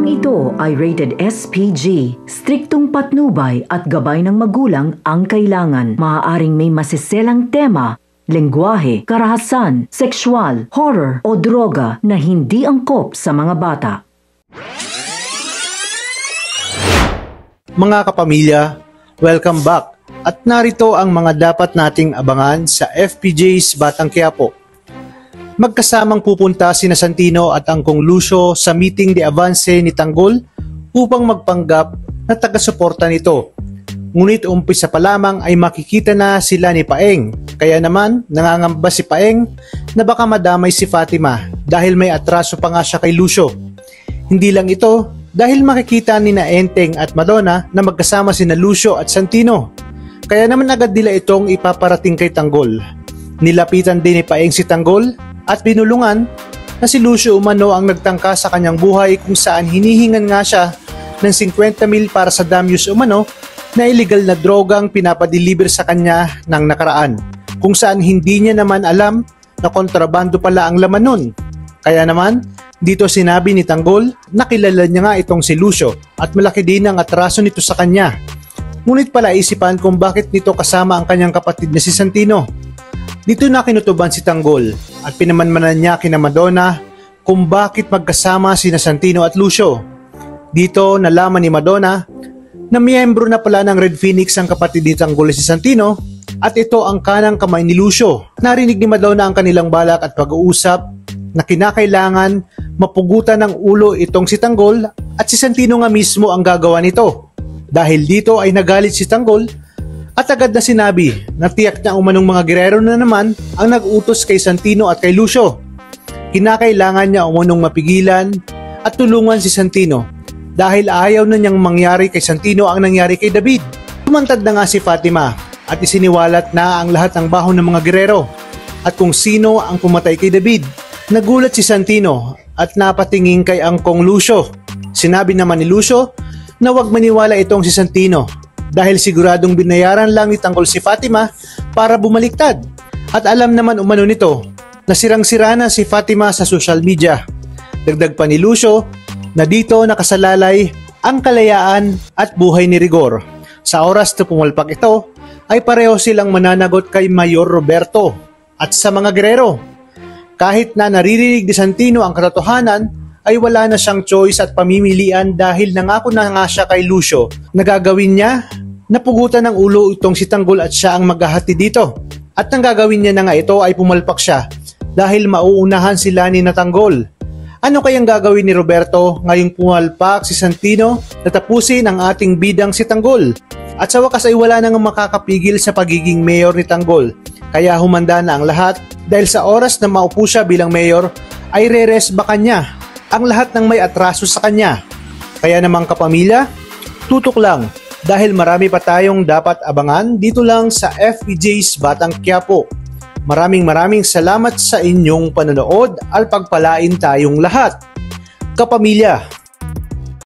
Programang ito ay rated SPG. Striktong patnubay at gabay ng magulang ang kailangan. Maaaring may masiselang tema, lengguwahe, karahasan, sexual, horror o droga na hindi angkop sa mga bata. Mga kapamilya, welcome back at narito ang mga dapat nating abangan sa FPJ's Batang Quiapo. Magkasamang pupunta sina Santino at Angkong Lucio sa meeting de avance ni Tanggol upang magpanggap na taga-suporta nito. Ngunit umpisa pa lamang ay makikita na sila ni Paeng. Kaya naman nangangamba si Paeng na baka madamay si Fatima dahil may atraso pa nga siya kay Lucio. Hindi lang ito dahil makikita ni na Enteng at Madonna na magkasama sina Lucio at Santino. Kaya naman agad nila itong ipaparating kay Tanggol. Nilapitan din ni Paeng si Tanggol at binulungan na si Lucio umano ang nagtangka sa kanyang buhay kung saan hinihingan nga siya ng 50 mil para sa damyus umano na illegal na drogang pinapadeliver sa kanya ng nakaraan, kung saan hindi niya naman alam na kontrabando pala ang laman nun. Kaya naman, dito sinabi ni Tanggol na kilala niya nga itong si Lucio at malaki din ang atraso nito sa kanya. Ngunit pala isipan kung bakit nito kasama ang kanyang kapatid na si Santino. Dito na kinutuban si Tanggol at pinamanmanan niya kina Madonna kung bakit magkasama sina Santino at Lucio. Dito nalaman ni Madonna na miyembro na pala ng Red Phoenix ang kapatid ni Tanggol si Santino at ito ang kanang kamay ni Lucio. Narinig ni Madonna ang kanilang balak at pag-uusap na kinakailangan mapugutan ng ulo itong si Tanggol at si Santino nga mismo ang gagawa nito. Dahil dito ay nagalit si Tanggol at agad na sinabi na tiyak niya umanong mga gerero na naman ang nag-utos kay Santino at kay Lucio. Kinakailangan niya umanong mapigilan at tulungan si Santino dahil ayaw na niyang mangyari kay Santino ang nangyari kay David. Tumantad na nga si Fatima at isiniwalat na ang lahat ng baho ng mga gerero at kung sino ang pumatay kay David. Nagulat si Santino at napatingin kay Angkong Lucio. Sinabi naman ni Lucio na huwag maniwala itong si Santino dahil siguradong binayaran lang ni Tanggol si Fatima para bumaliktad. At alam naman umano nito na sirang-sira na si Fatima sa social media. Dagdag pa ni Lucio na dito nakasalalay ang kalayaan at buhay ni Rigor. Sa oras na pumalpak ito ay pareho silang mananagot kay Mayor Roberto at sa mga gerero. Kahit na naririnig ni Santino ang katotohanan, ay wala na siyang choice at pamimilian dahil nangako na nga siya kay Lucio na gagawin niya na pugutan ng ulo itong si Tanggol at siya ang maghahati dito. At nang gagawin niya na nga ito ay pumalpak siya dahil mauunahan sila ni Tanggol. Ano kayang gagawin ni Roberto ngayong pumalpak si Santino na tapusin ang ating bidang si Tanggol? At sa wakas ay wala nang makakapigil sa pagiging mayor ni Tanggol. Kaya humanda na ang lahat dahil sa oras na maupo siya bilang mayor ay re-resbakan niya ang lahat ng may atraso sa kanya. Kaya namang kapamilya, tutok lang dahil marami pa tayong dapat abangan dito lang sa FPJ's Batang Quiapo. Maraming salamat sa inyong panonood at pagpalain tayong lahat. Kapamilya.